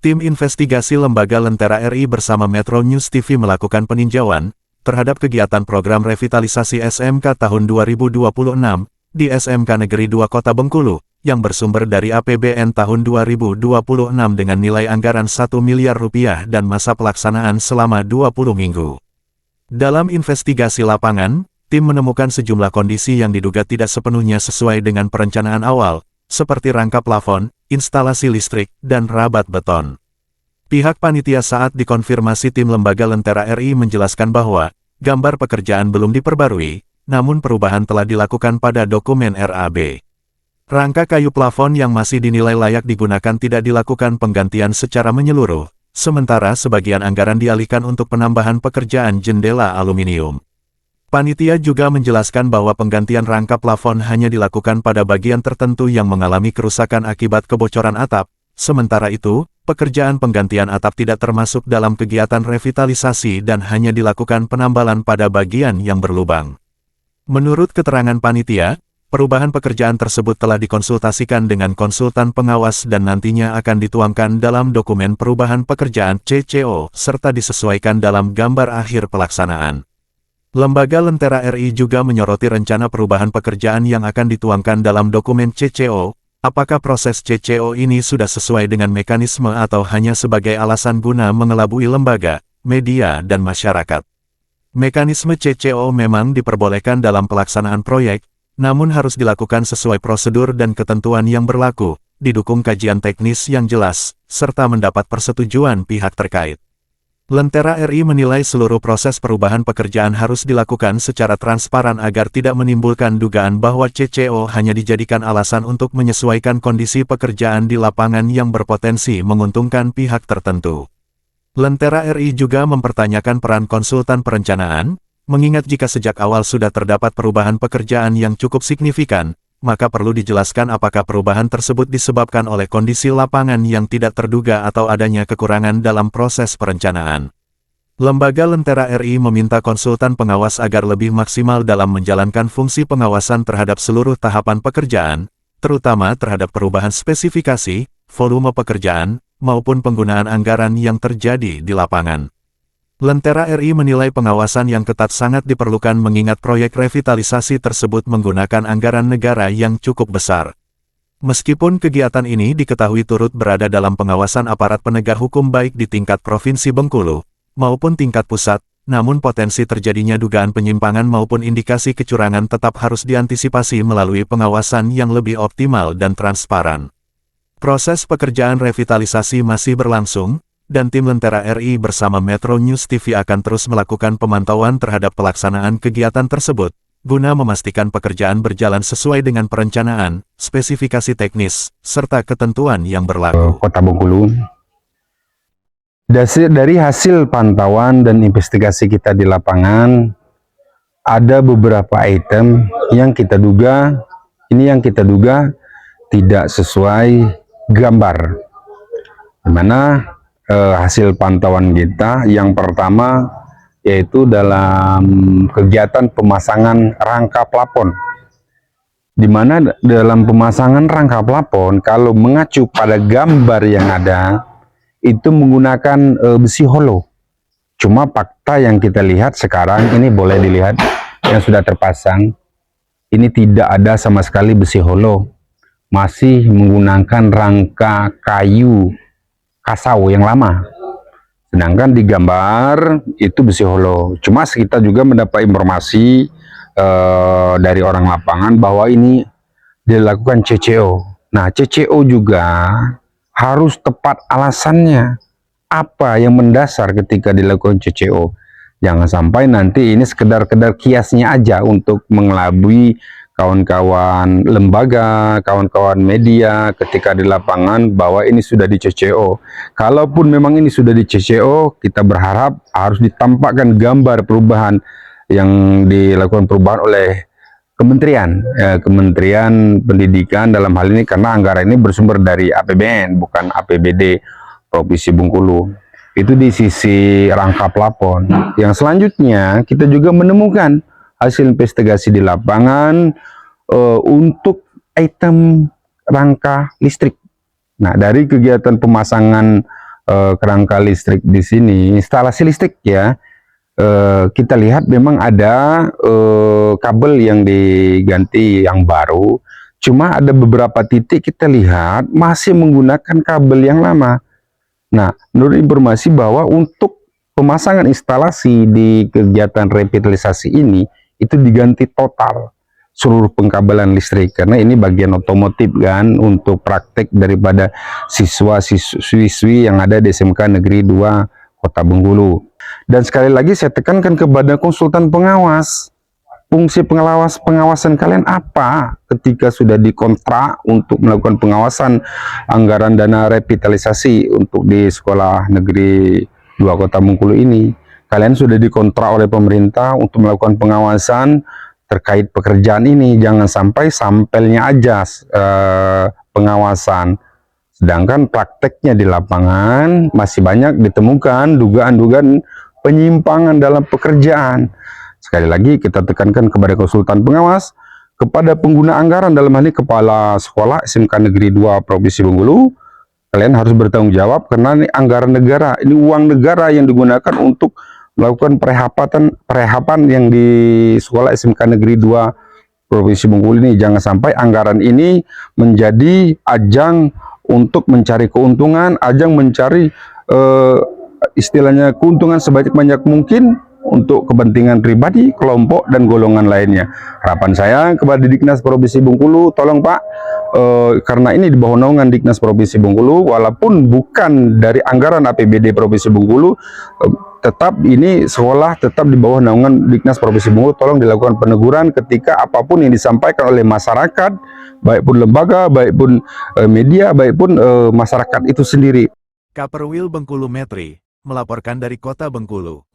Tim investigasi Lembaga Lentera RI bersama Metro News TV melakukan peninjauan terhadap kegiatan program revitalisasi SMK tahun 2026 di SMK Negeri 2 Kota Bengkulu, yang bersumber dari APBN tahun 2026 dengan nilai anggaran 1 miliar rupiah dan masa pelaksanaan selama 20 minggu. Dalam investigasi lapangan, tim menemukan sejumlah kondisi yang diduga tidak sepenuhnya sesuai dengan perencanaan awal, seperti rangka plafon, instalasi listrik, dan rabat beton. Pihak panitia saat dikonfirmasi tim Lembaga Lentera RI menjelaskan bahwa gambar pekerjaan belum diperbarui, namun perubahan telah dilakukan pada dokumen RAB. Rangka kayu plafon yang masih dinilai layak digunakan tidak dilakukan penggantian secara menyeluruh, sementara sebagian anggaran dialihkan untuk penambahan pekerjaan jendela aluminium. Panitia juga menjelaskan bahwa penggantian rangka plafon hanya dilakukan pada bagian tertentu yang mengalami kerusakan akibat kebocoran atap, sementara itu, pekerjaan penggantian atap tidak termasuk dalam kegiatan revitalisasi dan hanya dilakukan penambalan pada bagian yang berlubang. Menurut keterangan panitia, perubahan pekerjaan tersebut telah dikonsultasikan dengan konsultan pengawas dan nantinya akan dituangkan dalam dokumen perubahan pekerjaan CCO serta disesuaikan dalam gambar akhir pelaksanaan. Lembaga Lentera RI juga menyoroti rencana perubahan pekerjaan yang akan dituangkan dalam dokumen CCO. Apakah proses CCO ini sudah sesuai dengan mekanisme atau hanya sebagai alasan guna mengelabui lembaga, media, dan masyarakat? Mekanisme CCO memang diperbolehkan dalam pelaksanaan proyek, namun harus dilakukan sesuai prosedur dan ketentuan yang berlaku, didukung kajian teknis yang jelas, serta mendapat persetujuan pihak terkait. Lentera RI menilai seluruh proses perubahan pekerjaan harus dilakukan secara transparan agar tidak menimbulkan dugaan bahwa CCO hanya dijadikan alasan untuk menyesuaikan kondisi pekerjaan di lapangan yang berpotensi menguntungkan pihak tertentu. Lentera RI juga mempertanyakan peran konsultan perencanaan, mengingat jika sejak awal sudah terdapat perubahan pekerjaan yang cukup signifikan, maka perlu dijelaskan apakah perubahan tersebut disebabkan oleh kondisi lapangan yang tidak terduga atau adanya kekurangan dalam proses perencanaan. Lembaga Lentera RI meminta konsultan pengawas agar lebih maksimal dalam menjalankan fungsi pengawasan terhadap seluruh tahapan pekerjaan, terutama terhadap perubahan spesifikasi, volume pekerjaan, maupun penggunaan anggaran yang terjadi di lapangan. Lentera RI menilai pengawasan yang ketat sangat diperlukan mengingat proyek revitalisasi tersebut menggunakan anggaran negara yang cukup besar. Meskipun kegiatan ini diketahui turut berada dalam pengawasan aparat penegak hukum baik di tingkat Provinsi Bengkulu, maupun tingkat pusat, namun potensi terjadinya dugaan penyimpangan maupun indikasi kecurangan tetap harus diantisipasi melalui pengawasan yang lebih optimal dan transparan. Proses pekerjaan revitalisasi masih berlangsung, dan tim Lentera RI bersama Metro News TV akan terus melakukan pemantauan terhadap pelaksanaan kegiatan tersebut, guna memastikan pekerjaan berjalan sesuai dengan perencanaan, spesifikasi teknis, serta ketentuan yang berlaku. Kota Bengkulu. Dari hasil pantauan dan investigasi kita di lapangan, ada beberapa item yang kita duga, tidak sesuai gambar. Dimana hasil pantauan kita yang pertama yaitu dalam kegiatan pemasangan rangka plafon, di mana dalam pemasangan rangka plafon kalau mengacu pada gambar yang ada itu menggunakan besi hollow. Cuma fakta yang kita lihat sekarang ini boleh dilihat yang sudah terpasang, ini tidak ada sama sekali besi hollow, masih menggunakan rangka kayu kasau yang lama, sedangkan di gambar itu besi hollow. Cuma kita juga mendapat informasi dari orang lapangan bahwa ini dilakukan CCO. Nah, CCO juga harus tepat alasannya, apa yang mendasar ketika dilakukan CCO. Jangan sampai nanti ini sekedar kiasnya aja untuk mengelabui kawan-kawan lembaga, kawan-kawan media ketika di lapangan bahwa ini sudah di CCO. Kalaupun memang ini sudah di CCO, kita berharap harus ditampakkan gambar perubahan yang dilakukan perubahan oleh Kementerian Pendidikan dalam hal ini, karena anggaran ini bersumber dari APBN, bukan APBD Provinsi Bengkulu. Itu di sisi rangka plafon. Yang selanjutnya kita juga menemukan hasil investigasi di lapangan untuk item rangka listrik. Nah, dari kegiatan pemasangan kerangka listrik di sini, instalasi listrik ya, kita lihat memang ada kabel yang diganti yang baru. Cuma ada beberapa titik kita lihat masih menggunakan kabel yang lama. Nah, menurut informasi bahwa untuk pemasangan instalasi di kegiatan revitalisasi ini itu diganti total seluruh pengkabelan listrik, karena ini bagian otomotif kan, untuk praktek daripada siswa-siswi yang ada di SMK Negeri 2 Kota Bengkulu. Dan sekali lagi saya tekankan kepada konsultan pengawas, fungsi pengawasan kalian apa ketika sudah dikontrak untuk melakukan pengawasan anggaran dana revitalisasi untuk di Sekolah Negeri 2 Kota Bengkulu ini? Kalian sudah dikontrak oleh pemerintah untuk melakukan pengawasan terkait pekerjaan ini. Jangan sampai sampelnya aja pengawasan, sedangkan prakteknya di lapangan masih banyak ditemukan dugaan-dugaan penyimpangan dalam pekerjaan. Sekali lagi kita tekankan kepada konsultan pengawas, kepada pengguna anggaran, dalam hal ini kepala sekolah SMK Negeri 2 Provinsi Bengkulu, kalian harus bertanggung jawab karena ini anggaran negara, ini uang negara yang digunakan untuk melakukan perehapan yang di sekolah SMK Negeri 2 Provinsi Bengkulu ini. Jangan sampai anggaran ini menjadi ajang untuk mencari keuntungan, ajang mencari istilahnya keuntungan sebanyak-banyak mungkin untuk kepentingan pribadi, kelompok, dan golongan lainnya. Harapan saya kepada Diknas Provinsi Bengkulu, tolong Pak, karena ini di bawah naungan Diknas Provinsi Bengkulu, walaupun bukan dari anggaran APBD Provinsi Bengkulu, tetap ini sekolah tetap di bawah naungan Diknas Provinsi Bengkulu. Tolong dilakukan peneguran ketika apapun yang disampaikan oleh masyarakat, baik pun lembaga, baik pun media, baik pun masyarakat itu sendiri. Kaperwil Bengkulu Metri melaporkan dari Kota Bengkulu.